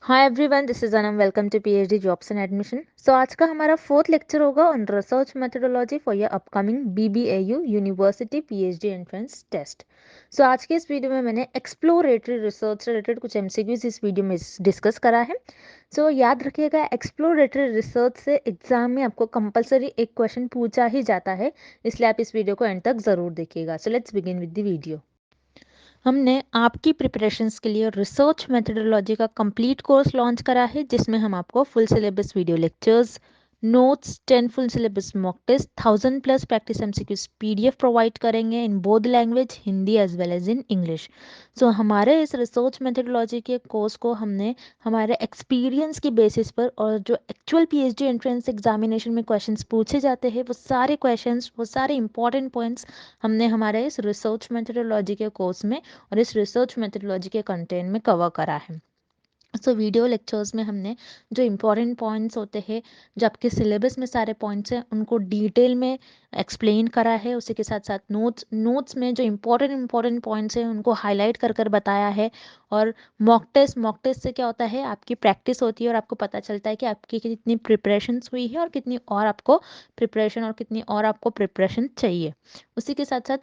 Hi everyone, this is Anam. Welcome to PhD jobs and admission. So आज का हमारा fourth lecture होगा on research methodology for your upcoming BBAU university PhD entrance test. So आज के इस video में मैंने एक्सप्लोरेटरी रिसर्च रिलेटेड कुछ एमसीक्यूज इस वीडियो में डिस्कस करा है। सो याद रखिएगा, एक्सप्लोरेटरी रिसर्च से एग्जाम में आपको कंपलसरी एक क्वेश्चन पूछा ही जाता है, इसलिए आप इस वीडियो को एंड तक जरूर देखिएगा। So let's begin with the video. हमने आपकी प्रिपरेशंस के लिए रिसर्च मेथोडोलॉजी का कंप्लीट कोर्स लॉन्च करा है, जिसमें हम आपको full syllabus video lectures, notes, 10 full syllabus mock test, 1000+ practice MCQs PDF provide करेंगे in both language, Hindi as well as in English. So हमारे इस रिसर्च मेथोडोलॉजी के कोर्स को हमने हमारे एक्सपीरियंस की बेसिस पर और जो एक्चुअल पीएचडी एंट्रेंस एग्जामिनेशन में क्वेश्चंस पूछे जाते हैं, वो सारे क्वेश्चंस, वो सारे इंपॉर्टेंट पॉइंट्स हमने हमारे इस रिसर्च मेथोडोलॉजी के कोर्स में और इस रिसर्च मेथोडोलॉजी के कंटेंट में कवर करा है। वीडियो लेक्चर्स में हमने जो इम्पोर्टेंट पॉइंट्स होते हैं, जो आपके सिलेबस में सारे पॉइंट्स हैं, उनको डिटेल में एक्सप्लेन करा है। उसी के साथ साथ नोट्स में जो इम्पोर्टेंट पॉइंट्स हैं उनको हाईलाइट कर बताया है। और मॉक टेस्ट से क्या होता है, आपकी प्रैक्टिस होती है और आपको पता चलता है कि आपकी कितनी प्रिपरेशंस हुई है और कितनी और आपको प्रिपरेशन चाहिए। उसी के साथ साथ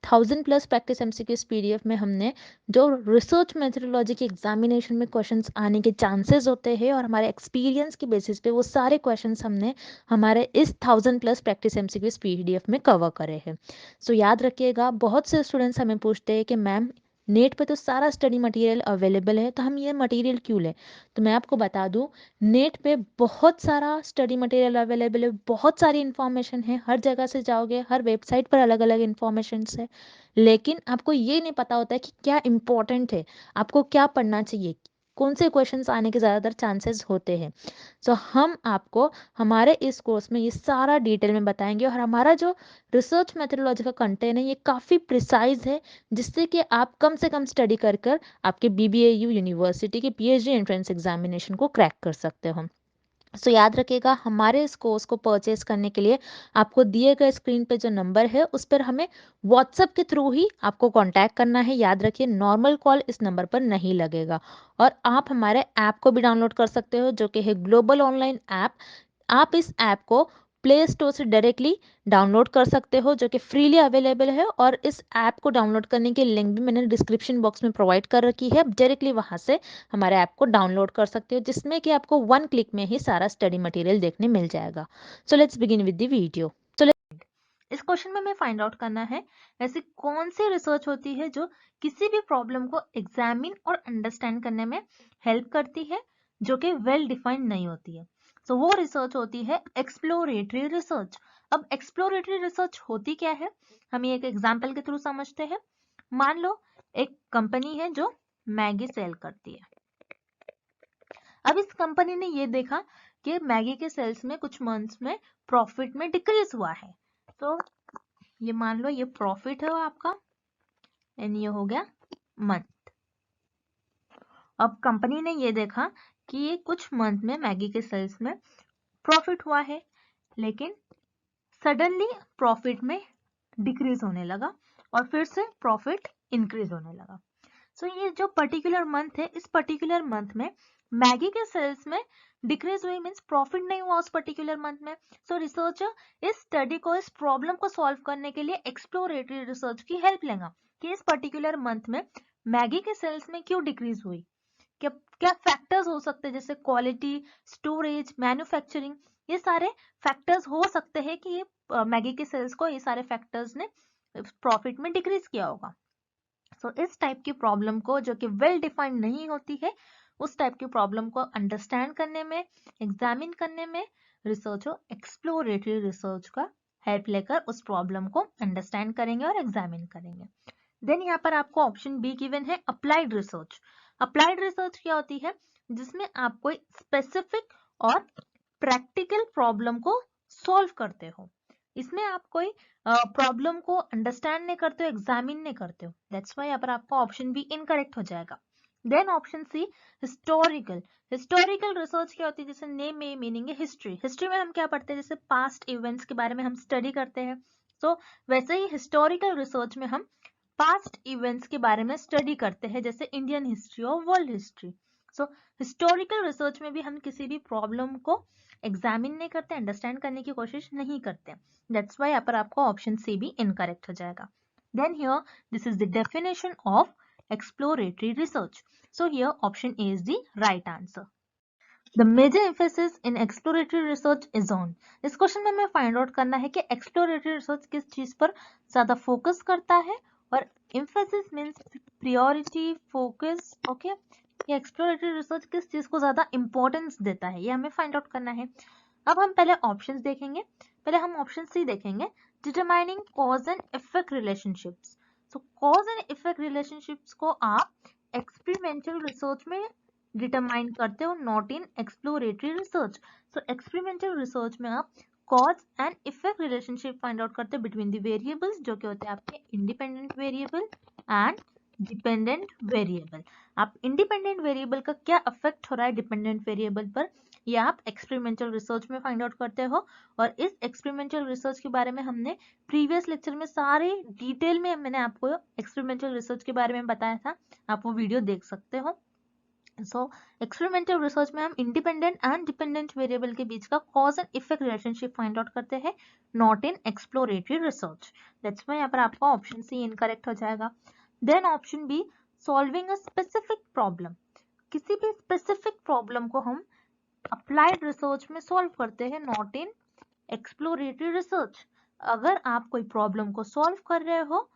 1000+ प्रैक्टिस एमसीक्यूज पीडीएफ में हमने जो रिसर्च मेथोडोलॉजी के एग्जामिनेशन में क्वेश्चंस आने के चांसेस होते हैं और हमारे एक्सपीरियंस की बेसिस पे वो सारे क्वेश्चंस हमने हमारे इस 1000+ प्रैक्टिस एमसीक्यूज पीडीएफ में कवर करे हैं। याद रखिएगा, बहुत से स्टूडेंट्स हमें पूछते हैं कि मैम, नेट पे तो सारा स्टडी मटेरियल अवेलेबल है, तो हम ये मटेरियल क्यों लें। तो मैं आपको बता दूं, नेट पे बहुत सारा स्टडी मटेरियल अवेलेबल है, बहुत सारी इन्फॉर्मेशन है, हर जगह से जाओगे हर वेबसाइट पर अलग अलग इन्फॉर्मेशन है। लेकिन आपको ये नहीं पता होता है कि क्या इंपॉर्टेंट है, आपको क्या पढ़ना चाहिए, कौन से क्वेश्चंस आने के ज़्यादातर चांसेस होते हैं। हम आपको हमारे इस कोर्स में ये सारा डिटेल में बताएंगे और हमारा जो रिसर्च मेथोडोलॉजी का कंटेंट है ये काफ़ी प्रिसाइज है, जिससे कि आप कम से कम स्टडी कर कर आपके बीबीएयू यूनिवर्सिटी के पीएचडी एंट्रेंस एग्जामिनेशन को क्रैक कर सकते हो। याद रखिएगा, हमारे इस कोर्स को परचेज करने के लिए आपको दिए गए स्क्रीन पे जो नंबर है उस पर हमें व्हाट्सएप के थ्रू ही आपको कांटेक्ट करना है। याद रखिए, नॉर्मल कॉल इस नंबर पर नहीं लगेगा। और आप हमारे ऐप को भी डाउनलोड कर सकते हो, जो कि है ग्लोबल ऑनलाइन ऐप। आप इस ऐप को प्ले स्टोर से डायरेक्टली डाउनलोड कर सकते हो, जो कि फ्रीली अवेलेबल है। और इस ऐप को डाउनलोड करने की लिंक भी मैंने डिस्क्रिप्शन बॉक्स में प्रोवाइड कर रखी है। आप डायरेक्टली वहां से हमारे ऐप को डाउनलोड कर सकते हो, जिसमें कि आपको 1 क्लिक में ही सारा स्टडी मटेरियल देखने मिल जाएगा। Let's begin with the video. इस क्वेश्चन में हमें फाइंड आउट करना है, ऐसी कौन सी रिसर्च होती है जो किसी भी प्रॉब्लम को एग्जामिन और अंडरस्टैंड करने में हेल्प करती है, जो कि वेल डिफाइंड नहीं होती है। वो रिसर्च होती है एक्सप्लोरेटरी रिसर्च। अब एक्सप्लोरेटरी रिसर्च होती क्या है, हम एक एग्जाम्पल के थ्रू समझते हैं। मान लो एक कंपनी है जो मैगी सेल करती है। अब इस कंपनी ने ये देखा कि मैगी के सेल्स में कुछ मंथ्स में प्रॉफिट में डिक्रीज हुआ है। तो ये मान लो ये प्रॉफिट है आपका, एंड ये हो गया मंथ। अब कंपनी ने ये देखा कि ये कुछ मंथ में मैगी के सेल्स में प्रॉफिट हुआ है, लेकिन सडनली प्रॉफिट में डिक्रीज होने लगा और फिर से प्रॉफिट इंक्रीज होने लगा। ये जो पर्टिकुलर मंथ है, इस पर्टिकुलर मंथ में मैगी के सेल्स में डिक्रीज हुई, मींस प्रॉफिट नहीं हुआ उस पर्टिकुलर मंथ में। रिसर्चर इस स्टडी को, इस प्रॉब्लम को सॉल्व करने के लिए एक्सप्लोरेटरी रिसर्च की हेल्प लेगा कि इस पर्टिकुलर मंथ में मैगी के सेल्स में क्यों डिक्रीज हुई, क्या क्या फैक्टर्स हो सकते हैं, जैसे क्वालिटी, स्टोरेज, मैन्युफैक्चरिंग। ये सारे फैक्टर्स हो सकते हैं कि ये मैगी के सेल्स को, ये सारे फैक्टर्स ने प्रॉफिट में डिक्रीज किया होगा। इस टाइप की प्रॉब्लम को, जो कि वेल डिफाइंड नहीं होती है, उस टाइप की प्रॉब्लम को अंडरस्टैंड करने में, एग्जामिन करने में रिसर्चर एक्सप्लोरेटरी रिसर्च का हेल्प लेकर उस प्रॉब्लम को अंडरस्टैंड करेंगे और एग्जामिन करेंगे। देन यहाँ पर आपको ऑप्शन बी गिवन है अप्लाइड रिसर्च। अप्लाइड रिसर्च क्या होती है, जिसमें आप कोई स्पेसिफिक और प्रैक्टिकल प्रॉब्लम को सॉल्व करते हो। इसमें आप कोई प्रॉब्लम को अंडरस्टैंड नहीं करते हो, एग्जामिन नहीं करते हो। दैट्स व्हाई यहाँ पर आपका ऑप्शन बी इनकरेक्ट हो जाएगा। Then option C historical. Historical research क्या होती है, जैसे नेम में मीनिंग है हिस्ट्री। हिस्ट्री में हम क्या पढ़ते हैं, जैसे पास्ट इवेंट्स के बारे में हम स्टडी करते हैं। वैसे ही हिस्टोरिकल रिसर्च में हम पास्ट इवेंट्स के बारे में स्टडी करते हैं, जैसे इंडियन हिस्ट्री और वर्ल्ड हिस्ट्री। सो हिस्टोरिकल रिसर्च में भी हम किसी भी प्रॉब्लम को एग्जामिन नहीं करते, अंडरस्टैंड करने की कोशिश नहीं करते। दैट्स वाई यहाँ पर आपको ऑप्शन सी भी इनकरेक्ट हो जाएगा। Then here this is the definition of exploratory research. So here option A is the right answer. The major emphasis in exploratory research is on. इस क्वेश्चन में हमें find out करना है कि exploratory research किस चीज पर ज्यादा फोकस करता है, और emphasis means priority, focus, okay? ये exploratory research किस चीज को ज्यादा इंपॉर्टेंस देता है, ये हमें फाइंड आउट करना है। अब हम पहले ऑप्शंस देखेंगे। पहले हम ऑप्शन सी देखेंगे, determining cause and effect relationships. Show cause and effect relationships को आप एक्सपेरिमेंटल रिसर्च में डिटरमाइन करते हो, not in exploratory research. So experimental research में आप cause and effect relationship find out करते हो बिटवीन द वेरिएबल्स, जो कि होते हैं आपके independent variable and dependent variable. आप इंडिपेंडेंट वेरिएबल का क्या इफेक्ट हो रहा है डिपेंडेंट वेरिएबल पर, ये आप एक्सपेरिमेंटल रिसर्च में फाइंड आउट करते हो। और इस एक्सपेरिमेंटल रिसर्च के बारे में हमने प्रीवियस लेक्चर में सारे डिटेल में मैंने आपको एक्सपेरिमेंटल रिसर्च के बारे में बताया था, आप वो वीडियो देख सकते हो। सो एक्सपेरिमेंटल रिसर्च में हम इंडिपेंडेंट एंड डिपेंडेंट वेरिएबल के बीच का cause and effect relationship find out करते हैं, not in exploratory research. That's why यहाँ पर आपका ऑप्शन सी इनकरेक्ट हो जाएगा। Then option B, solving a specific problem. किसी भी स्पेसिफिक प्रॉब्लम को हम अप्लाइड रिसर्च में सॉल्व करते हैं, नॉट इन एक्सप्लोरेटरी रिसर्च। अगर आप कोई प्रॉब्लम को सॉल्व कर रहे हो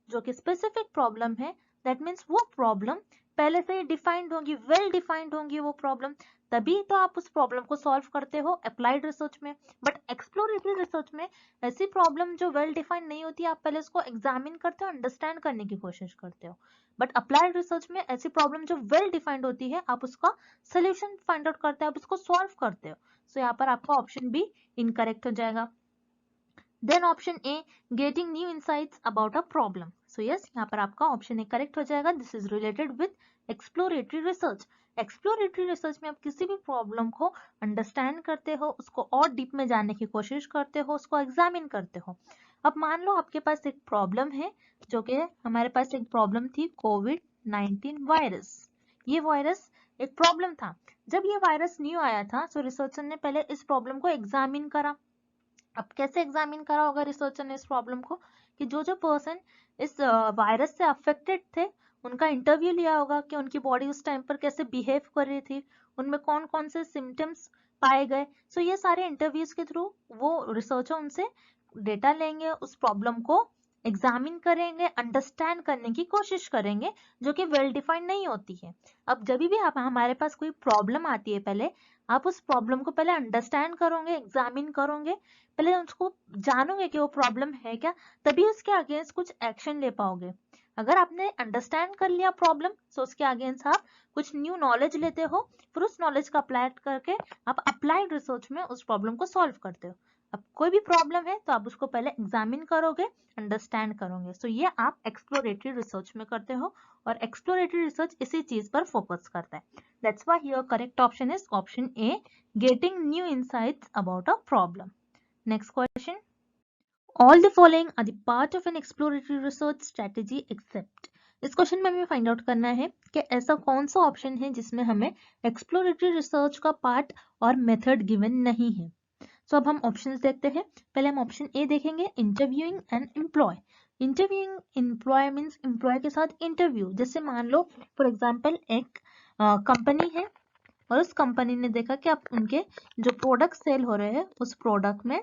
जो कि स्पेसिफिक प्रॉब्लम है, दैट मीन्स वो प्रॉब्लम पहले से ही डिफाइंड होंगी, वेल डिफाइंड होंगी वो प्रॉब्लम, तभी तो आप उस प्रॉब्लम को सॉल्व करते हो अप्लाइड रिसर्च में। बट एक्सप्लोरेटरी रिसर्च में ऐसी प्रॉब्लम जो वेल डिफाइंड नहीं होती, आप पहले उसको एग्जामिन करते हो, अंडरस्टैंड करने की कोशिश करते हो। बट अप्लाइड रिसर्च में ऐसी प्रॉब्लम जो वेल डिफाइंड होती है, आप उसका सोल्यूशन फाइंड आउट करते हो, आप उसको सॉल्व करते हो। सो यहाँ पर आपका ऑप्शन बी इनकरेक्ट हो जाएगा। Then option A, getting new insights about a problem. So yes, यहाँ पर आपका ऑप्शन ए करेक्ट हो जाएगा। This is related with exploratory research. Exploratory research में आप किसी भी प्रॉब्लम को अंडरस्टैंड करते हो, उसको और डीप में जानने की कोशिश करते हो, उसको एग्जामिन करते हो। अब मान लो आपके पास एक प्रॉब्लम है, जो कि हमारे पास एक प्रॉब्लम थी कोविड-19 वायरस। ये वायरस एक प्रॉब्लम था। जब ये वायरस न्यू आया था, सो रिसर्चर ने पहले इस प्रॉब्लम को एग्जामिन करा। अब कैसे एग्जामिन करा होगा रिसर्चर ने इस प्रॉब्लम को, कि जो जो पर्सन इस वायरस से अफेक्टेड थे, उनका इंटरव्यू लिया होगा कि उनकी बॉडी उस टाइम पर कैसे बिहेव कर रही थी, उनमें कौन कौन से सिम्टम्स पाए गए। सो ये सारे इंटरव्यूज के थ्रू वो रिसर्चर उनसे डेटा लेंगे, उस प्रॉब्लम को एग्जामिन करेंगे, अंडरस्टैंड करने की कोशिश करेंगे, जो कि वेल डिफाइंड नहीं होती है। अब जब भी आप हमारे पास कोई प्रॉब्लम आती है, पहले आप उस प्रॉब्लम को पहले अंडरस्टैंड करोगे, एग्जामिन करोगे, पहले उसको जानोगे कि वो प्रॉब्लम है क्या, तभी उसके अगेंस्ट कुछ एक्शन ले पाओगे। अगर आपने अंडरस्टैंड कर लिया प्रॉब्लम, तो उसके अगेंस्ट आप कुछ न्यू नॉलेज लेते हो, फिर उस नॉलेज का अप्लाई करके आप अप्लाइड रिसर्च में उस प्रॉब्लम को सॉल्व करते हो। अब कोई भी प्रॉब्लम है तो आप उसको पहले एग्जामिन करोगे, अंडरस्टैंड करोगे। सो ये आप एक्सप्लोरेटरी रिसर्च में करते हो, और एक्सप्लोरेटरी रिसर्च इसी चीज पर फोकस करता है। That's why your correct option is option A, getting new insights about a problem. Next question. All the following are the part of an exploratory research strategy except. इस question में हमें find out करना है कि ऐसा कौन सा option है जिसमें हमें एक्सप्लोरेटरी रिसर्च का पार्ट और मेथड गिवन नहीं है। सो अब हम ऑप्शंस देखते हैं। पहले हम ऑप्शन ए देखेंगे, interviewing and employ. Interviewing employ means employ के साथ इंटरव्यू। जैसे मान लो फॉर एग्जाम्पल एक कंपनी है, और उस कंपनी ने देखा कि आप उनके जो प्रोडक्ट सेल हो रहे हैं, उस प्रोडक्ट में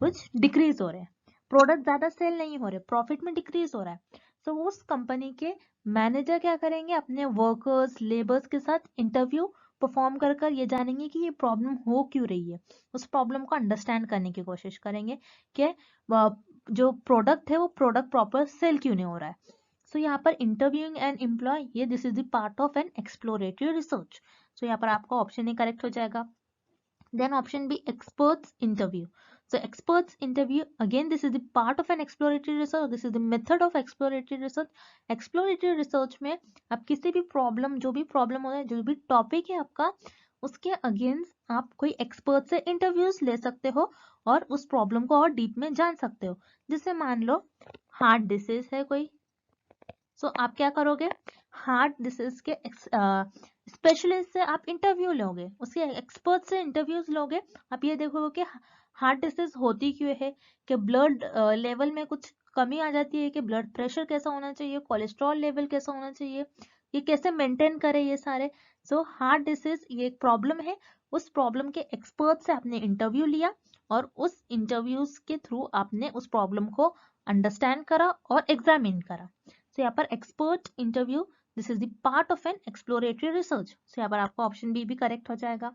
कुछ डिक्रीज हो रहे हैं, प्रोडक्ट ज्यादा सेल नहीं हो रहे, प्रॉफिट में डिक्रीज हो रहा है। तो उस कंपनी के मैनेजर क्या करेंगे, अपने वर्कर्स, लेबर्स के साथ इंटरव्यू परफॉर्म कर कर ये जानेंगे कि ये प्रॉब्लम हो क्यों रही है, उस प्रॉब्लम को अंडरस्टैंड करने की कोशिश करेंगे कि जो प्रोडक्ट है वो प्रोडक्ट प्रॉपर सेल क्यों नहीं हो रहा है। सो यहाँ पर इंटरव्यूइंग एंड एम्प्लॉय, ये this is the part of an exploratory research. So यहाँ पर आपका ऑप्शन ही करेक्ट हो जाएगा। Then option B, experts interview. So experts interview, again this is the part of an exploratory research, this is the method of exploratory research. Exploratory research में आप किसी भी problem, जो भी प्रॉब्लम होता है, जो भी टॉपिक है आपका, उसके अगेंस्ट आप कोई एक्सपर्ट से इंटरव्यूज ले सकते हो और उस प्रॉब्लम को और डीप में जान सकते हो। जैसे मान लो हार्ट डिसीज है कोई, सो आप क्या करोगे, हार्ट डिसीज के स्पेशलिस्ट से आप इंटरव्यू लोगे, उसके एक्सपर्ट से इंटरव्यूज लोगे। आप ये देखोगे कि हार्ट डिसीज होती क्यों है, कि ब्लड लेवल में कुछ कमी आ जाती है, कि ब्लड प्रेशर कैसा होना चाहिए, कोलेस्ट्रॉल लेवल कैसा होना चाहिए, ये कैसे मेंटेन करे ये सारे। सो हार्ट डिसीज ये एक प्रॉब्लम है, उस प्रॉब्लम के एक्सपर्ट से आपने इंटरव्यू लिया और उस इंटरव्यूज के थ्रू आपने उस प्रॉब्लम को अंडरस्टैंड करा और एग्जामिन करा। सो यहाँ पर expert interview, this is the part of an exploratory research. So यहाँ पर आपका ऑप्शन बी भी करेक्ट हो जाएगा।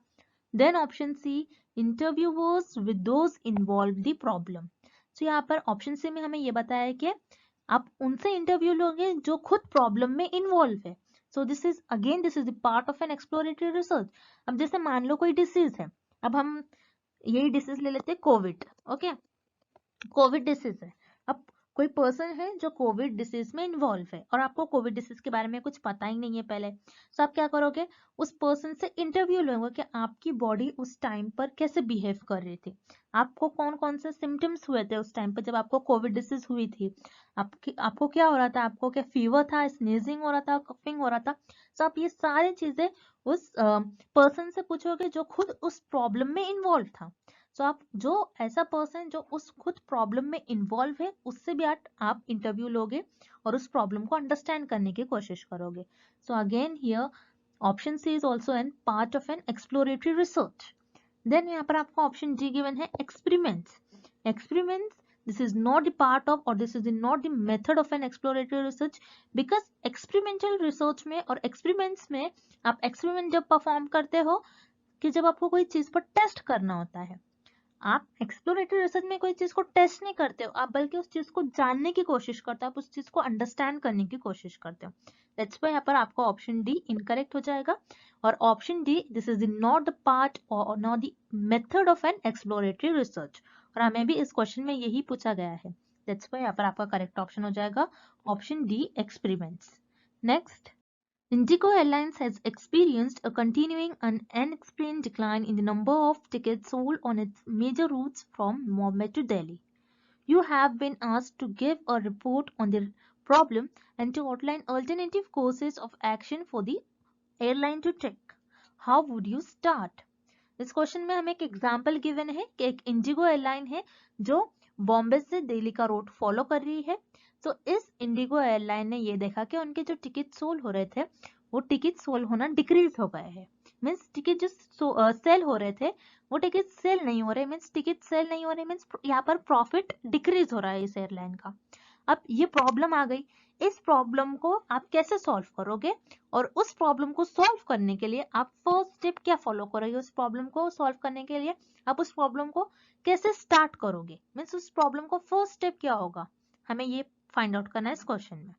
Then option C, interviewers with those involve the problem. So यहाँ पर ऑप्शन सी में हमें ये बताया है कि आप उनसे इंटरव्यू लोगे जो खुद प्रॉब्लम में इन्वॉल्व है। So this is the part of an exploratory research. अब जैसे मान लो कोई डिसीज है, अब हम यही डिसीज ले लेते हैं, कोविड। ओके, कोविड डिसीज है। अब कोई पर्सन है जो कोविड डिसीज में इन्वॉल्व है और आपको कोविड डिसीज के बारे में कुछ पता ही नहीं है पहले, तो आप क्या करोगे, उस पर्सन से इंटरव्यू लोगे कि आपकी बॉडी उस टाइम पर कैसे बिहेव कर रही थी, आपको कौन कौन से सिम्टम्स हुए थे उस टाइम पर जब आपको कोविड डिसीज हुई थी, आपको क्या हो रहा था, आपको क्या फीवर था, स्नीजिंग हो रहा था, कफिंग हो रहा था। तो आप ये सारी चीजें उस पर्सन से पूछोगे जो खुद उस प्रॉब्लम में इन्वॉल्व था। सो आप जो ऐसा पर्सन जो उस खुद प्रॉब्लम में इन्वॉल्व है उससे भी आप इंटरव्यू लोगे और उस प्रॉब्लम को अंडरस्टैंड करने की कोशिश करोगे। So again here option C is also an part of an exploratory research. Then यहाँ पर आपको ऑप्शन जी गिवन है experiments. Experiments, this is not the part of or this is not the method of an exploratory research, because experimental research में और experiments में आप experiment जब perform करते हो कि जब आपको कोई चीज पर टेस्ट करना होता है, आप एक्सप्लोरेटरी रिसर्च में कोई चीज को टेस्ट नहीं करते हो, आप बल्कि उस चीज को जानने की कोशिश करते हो, आप उस चीज को अंडरस्टैंड करने की कोशिश करते हो। दैट्स व्हाई यहाँ पर आपका ऑप्शन डी इनकरेक्ट हो जाएगा। और option D, this is not the part और not the method of an exploratory research. और हमें भी इस क्वेश्चन में यही पूछा गया है। दैट्स व्हाई यहाँ पर आपका करेक्ट ऑप्शन हो जाएगा option D, experiments. Next, Indigo Airlines has experienced a continuing and unexplained decline in the number of tickets sold on its major routes from Mumbai to Delhi. You have been asked to give a report on the problem and to outline alternative courses of action for the airline to take. How would you start? इस question में हमें एक example given है कि एक Indigo airline है जो बॉम्बे से दिल्ली का रूट फॉलो कर रही है। तो इस इंडिगो एयरलाइन ने ये देखा कि उनके जो टिकट सोल हो रहे थे वो टिकट सोल होना डिक्रीज हो गए हैं। मीन्स टिकट जो सेल हो रहे थे वो टिकट सेल नहीं हो रहे, मीन्स टिकट सेल नहीं हो रहे, मीन्स यहाँ पर प्रॉफिट डिक्रीज हो रहा है इस एयरलाइन का। अब ये प्रॉब्लम आ गई, इस प्रॉब्लम को आप कैसे सॉल्व करोगे और उस प्रॉब्लम को सॉल्व करने के लिए आप फर्स्ट स्टेप क्या फॉलो करोगे, उस प्रॉब्लम को सॉल्व करने के लिए आप उस प्रॉब्लम को कैसे स्टार्ट करोगे, मीन्स उस प्रॉब्लम को फर्स्ट स्टेप क्या होगा, हमें ये फाइंड आउट करना है इस क्वेश्चन में।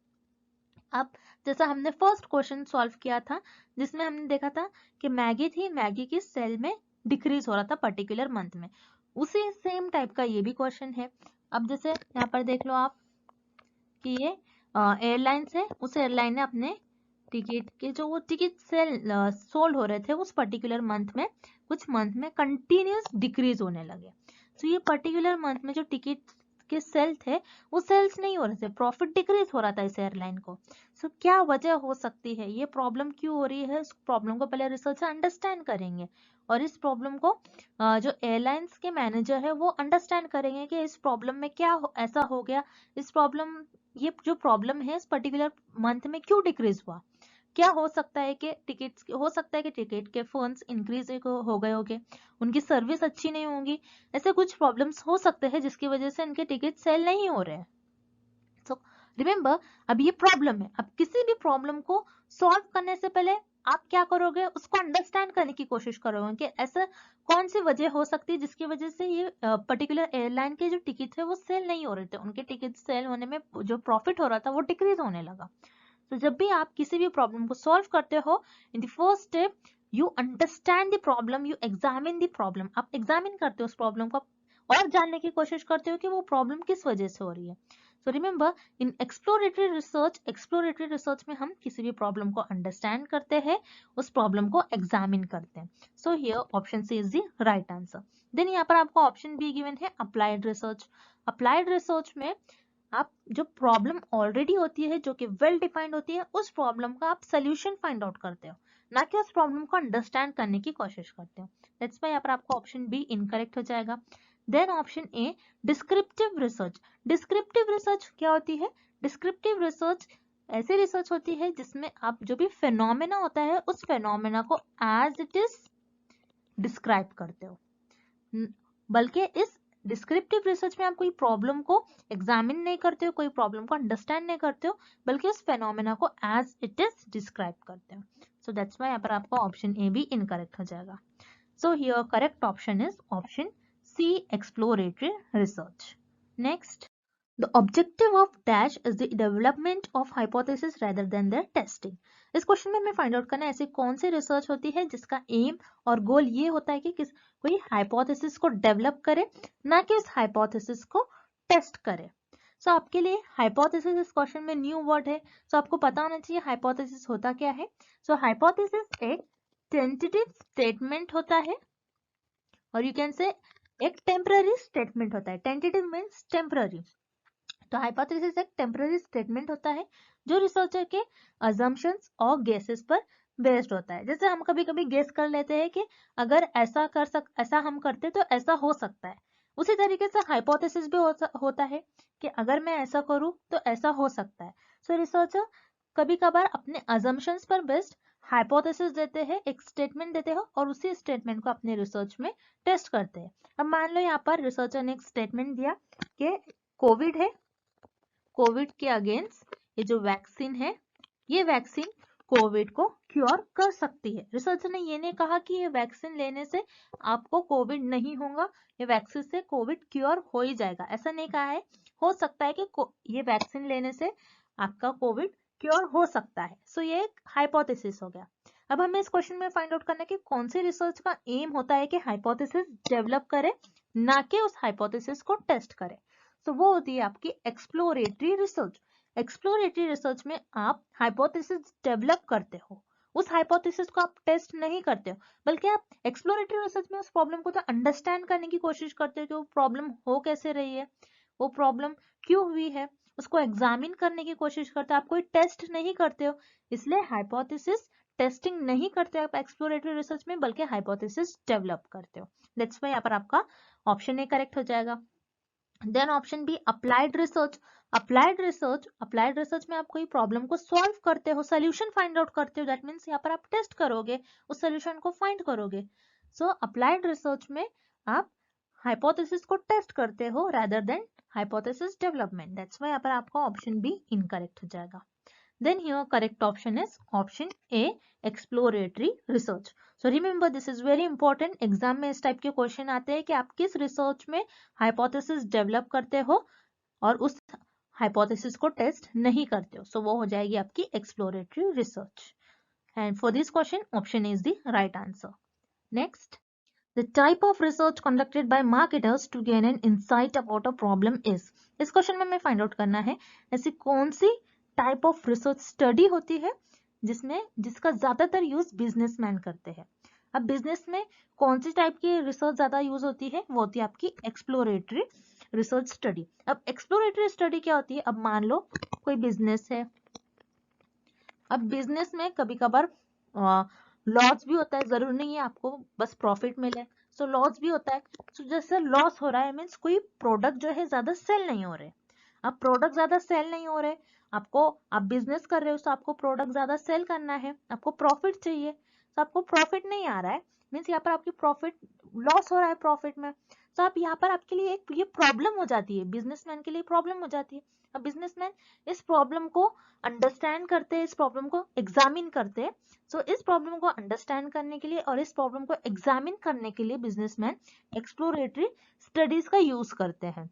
अब जैसा हमने फर्स्ट क्वेश्चन सॉल्व किया था जिसमें हमने देखा था कि मैगी थी, मैगी की सेल में डिक्रीज हो रहा था पर्टिकुलर मंथ में, उसी सेम टाइप का ये भी क्वेश्चन है। अब जैसे यहाँ पर देख लो आप कि ये एयरलाइंस है, उस एयरलाइन ने अपने टिकट के जो वो टिकट सेल सोल्ड हो रहे थे उस पर्टिकुलर मंथ में, कुछ मंथ में कंटिन्यूस डिक्रीज होने लगे। तो ये पर्टिकुलर मंथ में जो टिकट के सेल थे वो सेल्स नहीं हो रहे थे, प्रॉफिट डिक्रीज हो रहा था इस एयरलाइन को। सो क्या वजह हो सकती है, ये प्रॉब्लम क्यों हो रही है, इस प्रॉब्लम को पहले रिसर्च अंडरस्टैंड करेंगे और इस प्रॉब्लम को जो एयरलाइंस के मैनेजर है वो अंडरस्टैंड करेंगे कि इस प्रॉब्लम में क्या ऐसा हो गया, इस प्रॉब्लम ये जो प्रॉब्लम है इस पर्टिकुलर मंथ में क्यों डिक्रीज हुआ, क्या हो सकता है कि टिकट के फंड्स इंक्रीज हो गए होंगे, उनकी सर्विस अच्छी नहीं होगी, ऐसे कुछ प्रॉब्लम्स हो सकते हैं जिसकी वजह से इनके टिकट सेल नहीं हो रहे हैं। सो रिमेंबर, अब ये प्रॉब्लम है, अब किसी भी प्रॉब्लम को सॉल्व करने से पहले आप क्या करोगे, उसको अंडरस्टैंड करने की कोशिश करोगे कि ऐसा कौन सी वजह हो सकती है जिसकी वजह से ये पर्टिकुलर एयरलाइन के जो टिकट है वो सेल नहीं हो रहे थे, उनके टिकट सेल होने में जो प्रॉफिट हो रहा था वो डिक्रीज होने लगा। तो जब भी आप किसी भी प्रॉब्लम को सॉल्व करते हो, in the first step you understand the problem, you examine the problem, आप एग्जामिन करते हो उस प्रॉब्लम को और जानने की कोशिश करते हो कि वो प्रॉब्लम किस वजह से हो रही है। सो रिमेंबर, इन एक्सप्लोरेटरी रिसर्च में हम किसी भी प्रॉब्लम को अंडरस्टैंड करते हैं, उस प्रॉब्लम को एग्जामिन करते हैं। So here option C is the right answer. Then यहाँ पर आपको ऑप्शन बी गिवन है अप्लाइड रिसर्च। अप्लाइड रिसर्च में आप जो प्रॉब्लम ऑलरेडी होती है, जो कि वेल डिफाइंड होती है, उस प्रॉब्लम का आप सोल्यूशन फाइंड आउट करते हो, ना कि उस प्रॉब्लम को अंडरस्टैंड करने की कोशिश करते हो। दैट्स व्हाई यहाँ पर आपका ऑप्शन बी इनकरेक्ट हो जाएगा। Then option A descriptive research. Descriptive research क्या होती है? डिस्क्रिप्टिव रिसर्च ऐसी रिसर्च होती है जिसमें आप जो भी फेनोमेना होता है उस फेनोमेना को एज इट इज डिस्क्राइब करते हो, बल्कि इस डिस्क्रिप्टिव रिसर्च में आप कोई प्रॉब्लम को एग्जामिन नहीं करते हो, कोई प्रॉब्लम को अंडरस्टैंड नहीं करते हो, बल्कि उस फेनोमेना को एज इट इज डिस्क्राइब करते हो। सो दैट्स व्हाई यहाँ पर आपका ऑप्शन ए भी इनकरेक्ट हो जाएगा। So here correct option is option C, exploratory research. Next, the objective of dash is the development of hypothesis rather than their testing। इस question में हमें फाइंड आउट करना है ऐसी कौन सी रिसर्च होती है जिसका एम और गोल ये होता है कि कोई हाइपोथेसिस को डेवलप करे, ना कि उस हाइपोथेसिस को टेस्ट करे। सो आपके लिए हाइपोथेसिस इस क्वेश्चन में न्यू वर्ड है, सो आपको पता होना चाहिए हाइपोथेसिस होता क्या है। सो हाइपोथेसिस एक टेंटेटिव स्टेटमेंट होता है, और यू कैन से एक टेम्पररी स्टेटमेंट होता है। टेंटेटिव मीन्स टेम्पररी, तो हाइपोथेसिस एक टेम्पररी स्टेटमेंट होता है जो रिसर्चर के अजम्पशंस और गेसेस पर बेस्ड होता है। जैसे हम कभी कभी गेस कर लेते हैं कि अगर ऐसा हम करते तो ऐसा हो सकता है, उसी तरीके से हाइपोथेसिस भी होता है कि अगर मैं ऐसा करूं तो ऐसा हो सकता है। सो रिसर्चर कभी कभार अपने अजम्पशंस पर बेस्ड हाइपोथेसिस देते हैं, एक स्टेटमेंट देते हैं, और उसी स्टेटमेंट को अपने रिसर्च में टेस्ट करते हैं। अब मान लो यहाँ पर रिसर्चर ने एक स्टेटमेंट दिया कि कोविड है, कोविड के अगेंस्ट ये जो वैक्सीन है, ये वैक्सीन कोविड को क्योर कर सकती है। रिसर्चर ने ये नहीं कहा कि ये वैक्सीन लेने से आपको कोविड नहीं होगा, ये वैक्सीन से कोविड क्योर हो ही जाएगा, ऐसा नहीं कहा है। हो सकता है कि ये वैक्सीन लेने से आपका कोविड क्योर हो सकता है। सो ये एक हाइपोथेसिस हो गया। अब हमें इस क्वेश्चन में फाइंड आउट करना है कि कौन सी रिसर्च का एम होता है कि हाइपोथेसिस डेवलप करे, ना कि उस हाइपोथेसिस को टेस्ट करे। तो वो होती है आपकी एक्सप्लोरेटरी रिसर्च। एक्सप्लोरेटरी रिसर्च में आप हाइपोथेसिस डेवलप करते हो, उस हाइपोथेसिस को आप टेस्ट नहीं करते हो, बल्कि आप एक्सप्लोरेटरी रिसर्च में उस प्रॉब्लम को तो अंडरस्टैंड करने की कोशिश करते हो कि वो प्रॉब्लम हो कैसे रही है, वो प्रॉब्लम क्यों हुई है, उसको एग्जामिन करने की कोशिश करते हो। आप कोई टेस्ट नहीं करते हो, इसलिए हाइपोथेसिस टेस्टिंग नहीं करते आप एक्सप्लोरेटरी रिसर्च में, बल्कि हाइपोथेसिस डेवलप करते हो। दैट्स व्हाई यहाँ पर आपका ऑप्शन ए करेक्ट हो जाएगा। Then option B applied research. Applied research में आप कोई प्रॉब्लम को सॉल्व करते हो, सोल्यूशन फाइंड आउट करते हो, दैट मीन्स यहाँ पर आप टेस्ट करोगे, उस सोल्यूशन को फाइंड करोगे। सो अप्लाइड रिसर्च में आप हाइपोथेसिस को टेस्ट करते हो rather then hypothesis development. That's why यहाँ पर आपका ऑप्शन बी इनकरेक्ट हो जाएगा। Then here correct option is option A, exploratory research. So remember this is very important. Exam में इस टाइप के क्वेश्चन आते हैं कि आप किस रिसर्च में हाइपोथेसिस डेवलप करते हो और उस हाइपोथेसिस को टेस्ट नहीं करते हो। सो वो हो जाएगी आपकी exploratory research. And for this question option is the right answer. Next, the type of research conducted by marketers to gain an insight about a problem is। इस क्वेश्चन में हमें फाइंड आउट करना है ऐसी कौन सी टाइप ऑफ रिसर्च स्टडी होती है जिसका ज्यादातर यूज बिजनेसमैन करते हैं। अब बिजनेस में कौन सी टाइप की रिसर्च ज्यादा यूज होती है, वो होती है आपकी एक्सप्लोरेटरी रिसर्च स्टडी। अब एक्सप्लोरेटरी स्टडी क्या होती है? अब मान लो कोई बिजनेस है, अब बिजनेस में कभी कभार लॉस भी होता है, जरूर नहीं है आपको बस प्रॉफिट मिले। सो लॉस भी होता है। सो जैसे लॉस हो रहा है मीन्स कोई प्रोडक्ट जो है ज्यादा सेल नहीं हो रहे। अब प्रोडक्ट ज्यादा सेल नहीं हो रहे, आप बिजनेस कर रहे हो तो आपको प्रोडक्ट ज्यादा सेल करना है, आपको प्रॉफिट चाहिए, तो आपको प्रॉफिट नहीं आ रहा है मीन्स यहाँ पर आपकी प्रॉफिट लॉस हो रहा है प्रॉफिट में। तो आप यहाँ पर आपके लिए एक ये प्रॉब्लम हो जाती है, बिजनेसमैन के लिए प्रॉब्लम हो जाती है। अब बिजनेसमैन इस प्रॉब्लम को अंडरस्टैंड करते हैं, इस प्रॉब्लम को एग्जामिन करते हैं। सो इस प्रॉब्लम को अंडरस्टैंड करने के लिए और इस प्रॉब्लम को एग्जामिन करने के लिए बिजनेसमैन एक्सप्लोरेटरी स्टडीज का यूज करते हैं।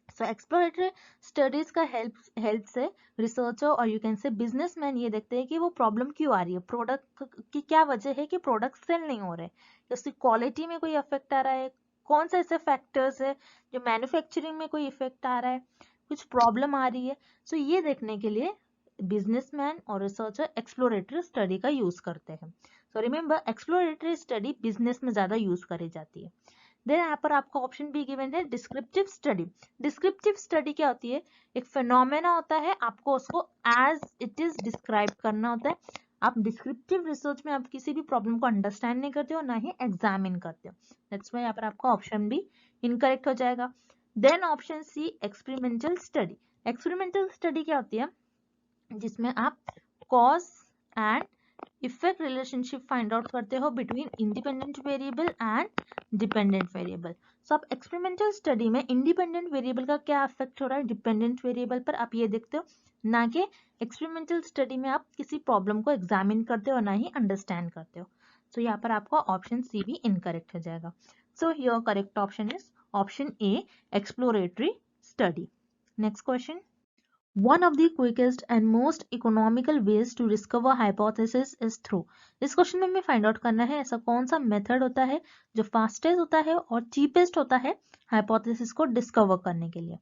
सो एक्सप्लोरेटरी स्टडीज का हेल्प से रिसर्चर और यू कैन से बिजनेसमैन ये देखते हैं कि वो प्रॉब्लम क्यों आ रही है, प्रोडक्ट की क्या वजह है कि प्रोडक्ट सेल नहीं हो रहे, उसकी क्वालिटी में कोई इफेक्ट आ रहा है, कौन सा ऐसे फैक्टर्स है जो मैन्युफैक्चरिंग में कोई इफेक्ट आ रहा है, कुछ प्रॉब्लम आ रही है। सो ये देखने के लिए बिजनेसमैन और रिसर्चर एक्सप्लोरेटरी स्टडी का यूज करते हैं। So remember exploratory study business में ज्यादा यूज करी जाती है। देन यहाँ पर आपका ऑप्शन बी गिवन है डिस्क्रिप्टिव स्टडी। डिस्क्रिप्टिव स्टडी क्या होती है? एक फिनोमेना होता है, आपको उसको एज इट इज डिस्क्राइब करना होता है। आप डिस्क्रिप्टिव रिसर्च में आप किसी भी प्रॉब्लम को अंडरस्टैंड नहीं करते हो, ना ही एग्जामिन करते हो। दैट्स व्हाई यहाँ पर आपका ऑप्शन बी इनकरेक्ट हो जाएगा। Then option C experimental study. Experimental study क्या होती है? जिसमें आप cause and effect relationship find out करते हो between independent variable and dependent variable. So आप एक्सपेरिमेंटल स्टडी में इंडिपेंडेंट वेरिएबल का क्या इफेक्ट हो रहा है डिपेंडेंट वेरिएबल पर, आप ये देखते हो, ना कि एक्सपेरिमेंटल स्टडी में आप किसी प्रॉब्लम को एग्जामिन करते हो, ना ही अंडरस्टैंड करते हो। सो यहाँ पर आपको ऑप्शन सी भी इनकरेक्ट हो जाएगा। सो your correct option is option A exploratory study. Next question, one of the quickest and most economical ways to discover hypothesis is through। इस क्वेश्चन में हमें फाइंड आउट करना है ऐसा कौन सा मेथड होता है जो फास्टेस्ट होता है और चीपेस्ट होता है हाइपोथेसिस को डिस्कवर करने के लिए।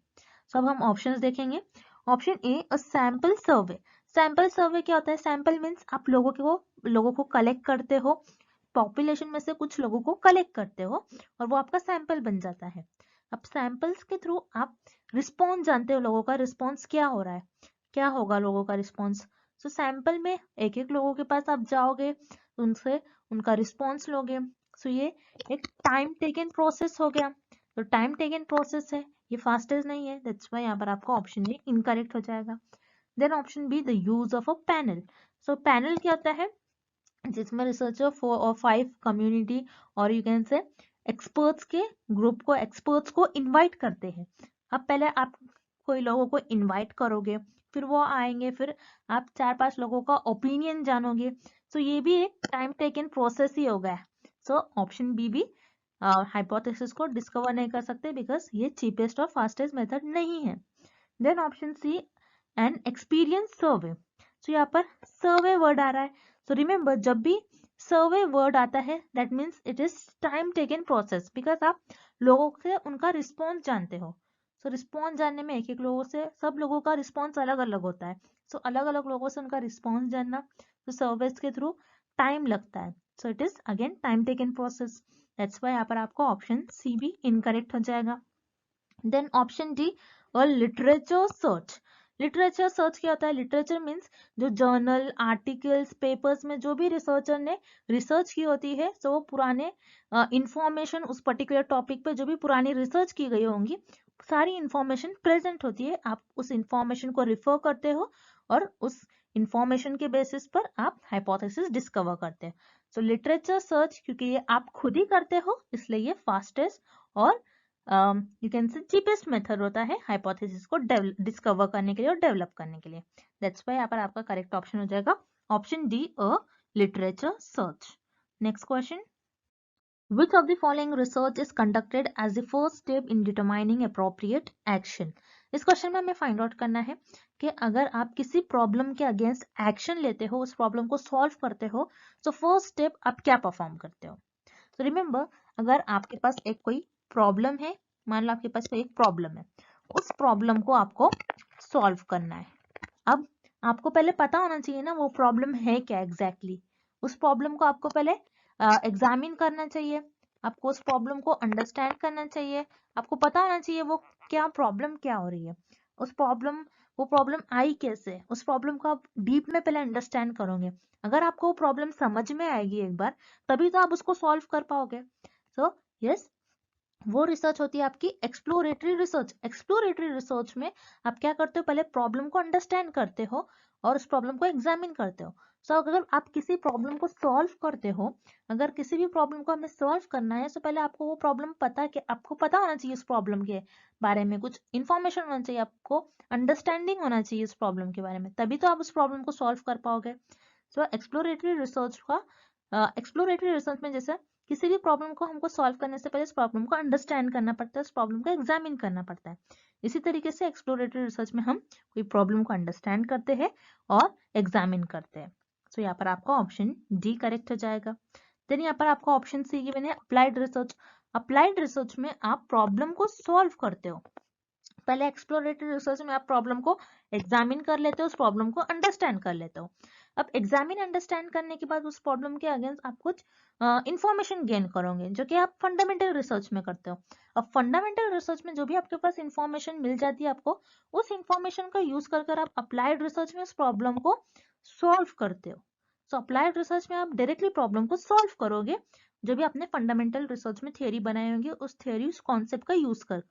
सो अब हम ऑप्शंस देखेंगे। Option A a sample survey. Sample survey क्या होता है? सैंपल मीन्स आप लोगों को कलेक्ट करते हो, पॉपुलेशन में से कुछ लोगों को कलेक्ट करते हो और वो आपका सैंपल बन जाता है। अब सैंपल्स के थ्रू आप रिस्पॉन्स जानते हो, लोगों का रिस्पॉन्स क्या हो रहा है, क्या होगा लोगों का रिस्पॉन्स। सो सैंपल में एक एक लोगों के पास आप जाओगे, उनसे उनका रिस्पॉन्स लोगे। सो ये एक टाइम टेकन प्रोसेस हो गया। तो टाइम टेकन प्रोसेस है, ये फास्टेस्ट नहीं है। दैट्स व्हाई यहाँ पर आपका ऑप्शन बी इनकरेक्ट हो जाएगा। Then option B the use of a panel. So panel क्या होता है? जिसमें रिसर्चर 4 और 5 कम्युनिटी और यू कैन से एक्सपर्ट्स के ग्रुप को, एक्सपर्ट्स को इनवाइट करते हैं। अब पहले आप कोई लोगों को इनवाइट करोगे, फिर वो आएंगे, फिर आप 4-5 लोगों का ओपिनियन जानोगे। सो ये भी एक टाइम टेकन प्रोसेस ही हो गया। सो ऑप्शन बी भी हाइपोथेसिस को डिस्कवर नहीं कर सकते बिकॉज ये चीपेस्ट और फास्टेस्ट मेथड नहीं है। Then option C an experience survey. So यहाँ पर सर्वे वर्ड आ रहा है। सो रिमेंबर, जब भी सर्वे वर्ड आता है that means it is time taken process because आप लोगों से उनका रिस्पॉन्स जानते हो। सो रिस्पॉन्स जानने में एक एक लोगों से, सब लोगों का रिस्पॉन्स अलग अलग होता है। सो अलग अलग लोगों से उनका रिस्पॉन्स जानना, तो सर्वेस के थ्रू टाइम लगता है। So it is again time taken process. That's why यहाँ पर आपको ऑप्शन सी भी इनकरेक्ट हो जाएगा। देन ऑप्शन डी और लिटरेचर सर्च। लिटरेचर सर्च क्या होता है? लिटरेचर मीन्स जो जर्नल, आर्टिकल्स, पेपर्स में जो भी रिसर्चर ने रिसर्च की होती है, तो वो पुराने इंफॉर्मेशन उस पर्टिकुलर टॉपिक पे जो भी पुरानी रिसर्च की गई होंगी, सारी इंफॉर्मेशन प्रेजेंट होती है। आप उस इंफॉर्मेशन को रिफर करते हो और उस इंफॉर्मेशन के बेसिस पर आप हाइपोथेसिस डिस्कवर करते हैं। सो लिटरेचर सर्च, क्योंकि ये आप खुद ही करते हो, इसलिए ये फास्टेस्ट और you can say cheapest method होता है हाइपोथेसिस को डिस्कवर करने के लिए और डेवलप करने के लिए। दैट्स व्हाई यहाँ पर आपका करेक्ट ऑप्शन हो जाएगा option D a literature search. Next question, which of the following research is conducted as the first step in determining appropriate action। इस क्वेश्चन में हमें फाइंड आउट करना है कि अगर आप किसी प्रॉब्लम के अगेंस्ट एक्शन लेते हो, उस प्रॉब्लम को सॉल्व करते हो, तो फर्स्ट स्टेप आप क्या परफॉर्म करते हो। तो रिमेंबर, अगर आपके पास एक कोई प्रॉब्लम है, मान लो आपके पास कोई एक प्रॉब्लम है, उस प्रॉब्लम को आपको सॉल्व करना है। अब आपको पहले पता होना चाहिए ना वो प्रॉब्लम है क्या एग्जैक्टली। उस प्रॉब्लम को आपको पहले एग्जामिन करना चाहिए, आपको उस प्रॉब्लम को अंडरस्टैंड करना चाहिए, आपको पता होना चाहिए वो क्या प्रॉब्लम क्या हो रही है, वो प्रॉब्लम आई कैसे, उस प्रॉब्लम को आप डीप में पहले अंडरस्टैंड करोगे। अगर आपको वो प्रॉब्लम समझ में आएगी एक बार, तभी तो आप उसको सॉल्व कर पाओगे। सो यस, वो रिसर्च होती है आपकी एक्सप्लोरेटरी रिसर्च। एक्सप्लोरेटरी रिसर्च में आप क्या करते हो? पहले प्रॉब्लम को अंडरस्टैंड करते हो और उस प्रॉब्लम को एग्जामिन करते हो। सो अगर आप किसी प्रॉब्लम को सॉल्व करते हो, अगर किसी भी प्रॉब्लम को हमें सॉल्व करना है, तो पहले आपको वो प्रॉब्लम आपको पता होना चाहिए, उस प्रॉब्लम के बारे में कुछ इन्फॉर्मेशन होना चाहिए, आपको अंडरस्टैंडिंग होना चाहिए उस प्रॉब्लम के बारे में, तभी तो आप उस प्रॉब्लम को सॉल्व कर पाओगे। सो एक्सप्लोरेटरी रिसर्च में जैसे किसी भी प्रॉब्लम को हमको सॉल्व करने से पहले उस प्रॉब्लम को अंडरस्टैंड करना पड़ता है, उस प्रॉब्लम को एग्जामिन करना पड़ता है। इसी तरीके से एक्सप्लोरेटरी रिसर्च में हम कोई प्रॉब्लम को अंडरस्टैंड करते हैं और एग्जामिन करते हैं। सो यहाँ पर आपका ऑप्शन डी करेक्ट हो जाएगा। देन यहाँ पर आपका ऑप्शन सी गिवन है अप्लाइड रिसर्च। अप्लाइड रिसर्च में आप प्रॉब्लम को सॉल्व करते हो। पहले एक्सप्लोरेटरी रिसर्च में आप प्रॉब्लम को एग्जामिन कर लेते हो, उस प्रॉब्लम को अंडरस्टैंड कर लेते हो। अब एग्जामिन अंडरस्टैंड करने के बाद उस प्रॉब्लम के अगेंस्ट आप कुछ इंफॉर्मेशन गेन करोगे, जो कि आप फंडामेंटल रिसर्च में करते हो। अब फंडामेंटल रिसर्च में जो भी आपके पास इंफॉर्मेशन मिल जाती है आपको, उस इंफॉर्मेशन का यूज कर आप अप्लाइड रिसर्च में उस प्रॉब्लम को सॉल्व करते हो। सो अप्लाइड रिसर्च में आप डायरेक्टली प्रॉब्लम को सॉल्व करोगे, जो भी आपने फंडामेंटल रिसर्च में थियरी बनाई होंगी उस थियरी उस कॉन्सेप्ट का यूज कर।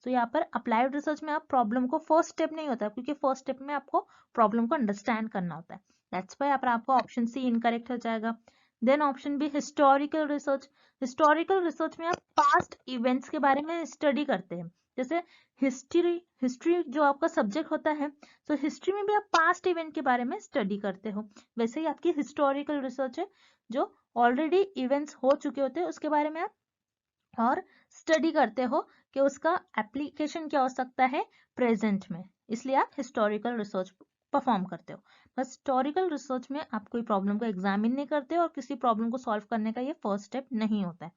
तो यहाँ पर अप्लाइड रिसर्च में आप प्रॉब्लम को फर्स्ट स्टेप नहीं होता, क्योंकि फर्स्ट स्टेप में आपको प्रॉब्लम को अंडरस्टैंड करना होता है। दैट्स व्हाई यहाँ पर आपको ऑप्शन सी इनकरेक्ट हो जाएगा। Then option B historical research. Historical research में आप पास्ट इवेंट्स के बारे में स्टडी करते हैं, जैसे हिस्ट्री जो आपका सब्जेक्ट होता है, तो हिस्ट्री में भी आप पास्ट इवेंट के बारे में स्टडी करते हो। वैसे ही आपकी हिस्टोरिकल रिसर्च है, जो ऑलरेडी इवेंट्स हो चुके होते हैं उसके बारे में आप और स्टडी करते हो कि उसका एप्लीकेशन क्या हो सकता है प्रेजेंट में, इसलिए आप हिस्टोरिकल रिसर्च परफॉर्म करते हो। बस हिस्टोरिकल रिसर्च में आप कोई प्रॉब्लम को एग्जामिन नहीं करते और किसी प्रॉब्लम को सॉल्व करने का ये फर्स्ट स्टेप नहीं होता है।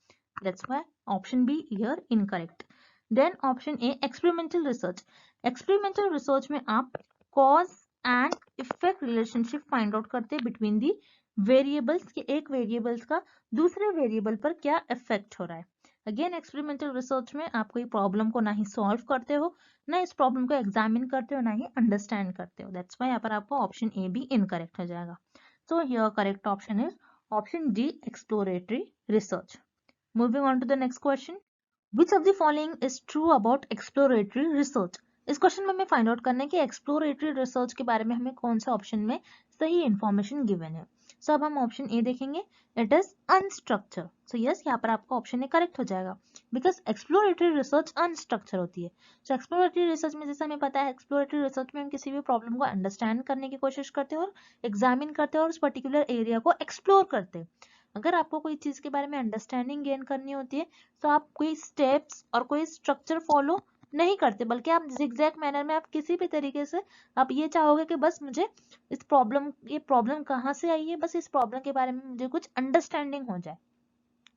That's why option B here incorrect. Then option A experimental research. Experimental research में आप cause and effect relationship find out करते हैं बिटवीन दी वेरिएबल्स के, एक वेरिएबल्स का दूसरे वेरिएबल पर क्या इफेक्ट हो रहा है। अगेन एक्सपेरिमेंटल रिसर्च में आप कोई प्रॉब्लम को ना ही सॉल्व करते हो, ना इस प्रॉब्लम को एग्जामिन करते हो, ना ही अंडरस्टैंड करते हो। दैट्स व्हाई यहाँ पर आपको ऑप्शन ए भी इनकरेक्ट हो जाएगा। So here correct option is option D exploratory research. Moving on to the next question, which of the following is true about exploratory research. इस क्वेश्चन में हमें फाइंड आउट करना है कि एक्सप्लोरेटरी रिसर्च के बारे में हमें कौन सा ऑप्शन में सही इंफॉर्मेशन गिवन है। सो अब हम ऑप्शन ए देखेंगे, it is unstructured. So yes, यहाँ पर आपका ऑप्शन ए करेक्ट हो जाएगा, बिकॉज एक्सप्लोरेटरी रिसर्च अनस्ट्रक्चर होती है। सो एक्सप्लोरेटरी रिसर्च में जैसे हमें पता है, एक्सप्लोरेटरी रिसर्च में हम किसी भी प्रॉब्लम को अंडरस्टैंड करने की कोशिश करते हैं और एग्जामिन करते हैं और उस पर्टिकुलर एरिया को एक्सप्लोर करते हैं। अगर आपको कोई चीज के बारे में अंडरस्टैंडिंग गेन करनी होती है, तो आप कोई स्टेप्स और कोई स्ट्रक्चर फॉलो नहीं करते, बल्कि आप जिगजैग मैनर में आप किसी भी तरीके से आप ये चाहोगे कि बस मुझे ये प्रॉब्लम कहाँ से आई है, बस इस प्रॉब्लम के बारे में मुझे कुछ अंडरस्टैंडिंग हो जाए।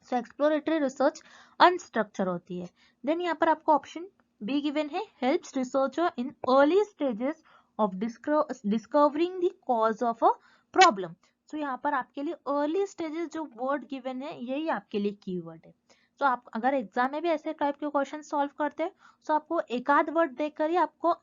सो एक्सप्लोरेटरी रिसर्च अनस्ट्रक्चर होती है। देन यहाँ पर आपको ऑप्शन बी गिवन है, helps researcher in early stages of discovering the cause of a problem. So यहाँ पर आपके लिए अर्ली स्टेजेस जो वर्ड गिवन है, यही आपके लिए कीवर्ड है। तो आप अगर एग्जाम में भी ऐसे टाइप के क्वेश्चन सॉल्व करते हैं, तो आपको एक आध वर्ड देखकर ही आपको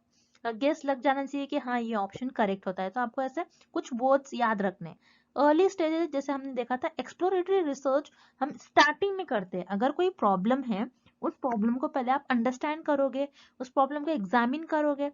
गेस लग जाना चाहिए कि हाँ ये ऑप्शन करेक्ट होता है। तो आपको ऐसे कुछ वर्ड्स याद रखने। अर्ली स्टेजेस जैसे हमने देखा था, एक्सप्लोरेटरी रिसर्च हम स्टार्टिंग में करते हैं। अगर कोई प्रॉब्लम है, उस प्रॉब्लम को पहले आप अंडरस्टैंड करोगे, उस प्रॉब्लम को एग्जामिन करोगे।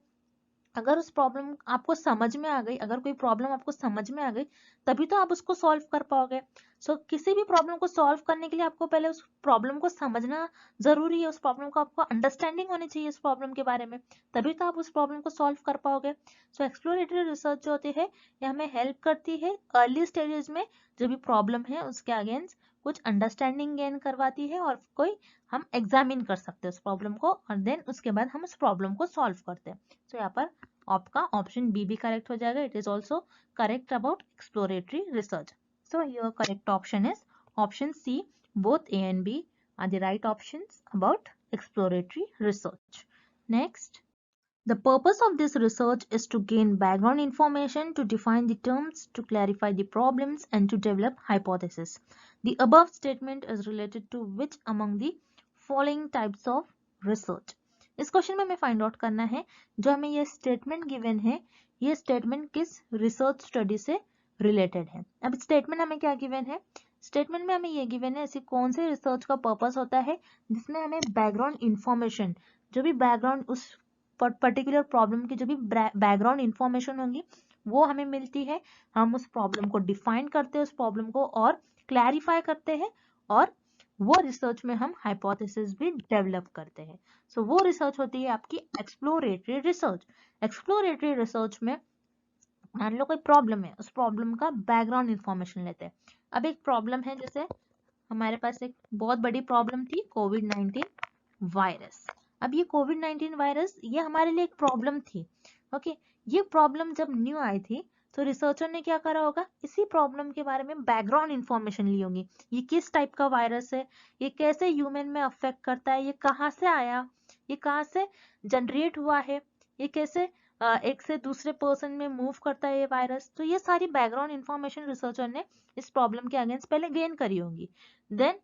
अगर उस प्रॉब्लम आपको समझ में आ गई, अगर कोई प्रॉब्लम आपको समझ में आ गई, तभी तो आप उसको सॉल्व कर पाओगे। सो किसी भी प्रॉब्लम को सॉल्व करने के लिए आपको पहले उस प्रॉब्लम को समझना जरूरी है, उस प्रॉब्लम को आपको अंडरस्टैंडिंग होनी चाहिए इस प्रॉब्लम के बारे में, तभी तो आप उस प्रॉब्लम को सॉल्व कर पाओगे। सो एक्सप्लोरेटरी रिसर्च जो होती है, ये हमें हेल्प करती है अर्ली स्टेजेस में जो भी प्रॉब्लम है उसके अगेंस्ट कुछ अंडरस्टैंडिंग गेन करवाती है, और कोई हम एग्जामिन कर सकते हैं उस प्रॉब्लम को, और देन उसके बाद हम उस प्रॉब्लम को सॉल्व करते हैं। तो यहाँ पर आपका ऑप्शन बी भी करेक्ट हो जाएगा, it is also correct about exploratory research. So your correct option is option C, both A and B are the right options about exploratory research. Next, the purpose of this research is to gain background information, to define the terms, to clarify the problems, and to develop hypotheses. The above statement is related to which among the following types of research? इस question में हमें find out करना है, जो हमें ये statement given है, ये स्टेटमेंट किस रिसर्च स्टडी से रिलेटेड है। अब स्टेटमेंट हमें क्या गिवन है, स्टेटमेंट में हमें ये गिवन है ऐसी कौन से रिसर्च का पर्पस होता है जिसमें हमें बैकग्राउंड इंफॉर्मेशन, जो भी बैकग्राउंड उस पर्टिकुलर प्रॉब्लम की जो भी बैकग्राउंड इंफॉर्मेशन होंगी वो हमें मिलती है। हम उस प्रॉब्लम को डिफाइन करते हैं, उस प्रॉब्लम को और क्लैरिफाई करते हैं, और वो रिसर्च में हम हाइपोथेसिस भी डेवलप करते हैं। सो वो रिसर्च होती है आपकी एक्सप्लोरेटरी रिसर्च। एक्सप्लोरेटरी रिसर्च में मान लो कोई प्रॉब्लम है, उस प्रॉब्लम का बैकग्राउंड इंफॉर्मेशन लेते हैं। अब एक प्रॉब्लम है, जैसे हमारे पास एक बहुत बड़ी प्रॉब्लम थी कोविड-19 वायरस। अब ये कोविड-19 वायरस ये हमारे लिए एक प्रॉब्लम थी। ओके, ये प्रॉब्लम जब न्यू आई थी तो रिसर्चर ने क्या करा होगा, इसी प्रॉब्लम के बारे में बैकग्राउंड इंफॉर्मेशन ली होगी। ये किस टाइप का वायरस है, ये कैसे ह्यूमन में अफेक्ट करता है, ये कहाँ से आया, ये कहाँ से जनरेट हुआ है, ये कैसे एक से दूसरे पर्सन में मूव करता है ये वायरस। तो ये सारी बैकग्राउंड इंफॉर्मेशन रिसर्चर ने इस प्रॉब्लम के अगेंस्ट पहले गेन करी होगी। देन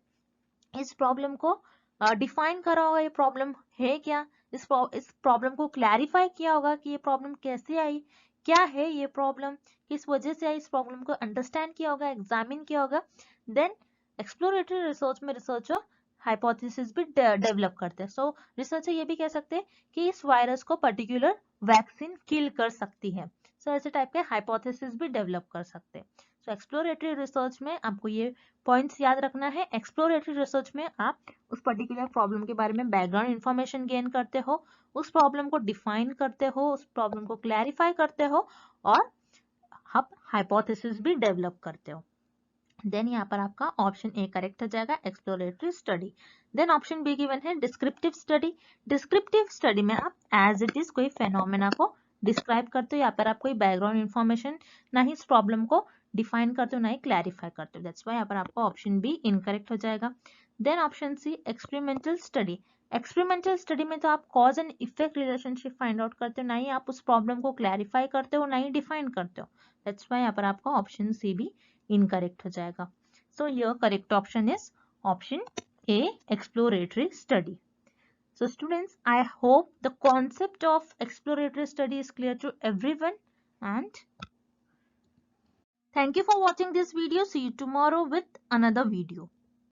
इस प्रॉब्लम को डिफाइन करा होगा, ये प्रॉब्लम है क्या, इस प्रॉब्लम को क्लैरिफाई किया होगा कि ये प्रॉब्लम कैसे आई, क्या है ये प्रॉब्लम, किस वजह से आई, इस प्रॉब्लम को अंडरस्टैंड किया होगा, एग्जामिन किया होगा। देन एक्सप्लोरेटरी रिसर्च में रिसर्चर हाइपोथेसिस भी डेवलप करते हैं। सो रिसर्चर ये भी कह सकते हैं कि इस वायरस को पर्टिकुलर वैक्सीन किल कर सकती है। सो ऐसे टाइप के हाइपोथेसिस भी डेवलप कर सकते हैं। सो एक्सप्लोरेटरी रिसर्च में आपको ये पॉइंट्स याद रखना है। एक्सप्लोरेटरी रिसर्च में आप उस पर्टिकुलर प्रॉब्लम के बारे में बैकग्राउंड इंफॉर्मेशन गेन करते हो, उस प्रॉब्लम को डिफाइन करते हो, उस प्रॉब्लम को क्लैरिफाई करते हो और आप हाइपोथेसिस भी डेवलप करते हो। देन यहाँ पर आपका ऑप्शन ए करेक्ट हो जाएगा, exploratory study. Then option B given है डिस्क्रिप्टिव स्टडी। डिस्क्रिप्टिव स्टडी में आप एज इट इज कोई फेनोमेना को डिस्क्राइब करते हो। यहाँ पर आप कोई बैकग्राउंड इंफॉर्मेशन ना ही इस प्रॉब्लम को डिफाइन करते हो ना ही क्लैरिफाई करते हो। दैट्स व्हाई यहाँ पर आपका ऑप्शन बी इनकरेक्ट हो जाएगा। Then option C experimental study. Experimental study में तो आप cause and effect relationship find out करते हो, ना ही आप उस प्रॉब्लम को क्लैरिफाई करते हो, ना ही डिफाइन करते हो। दैट्स व्हाई यहाँ पर आपका ऑप्शन सी भी इनकरेक्ट हो जाएगा। सो your correct option is option A, exploratory study. So students, I hope the concept of exploratory study is clear to everyone, and thank you for watching this video. See you tomorrow with another video.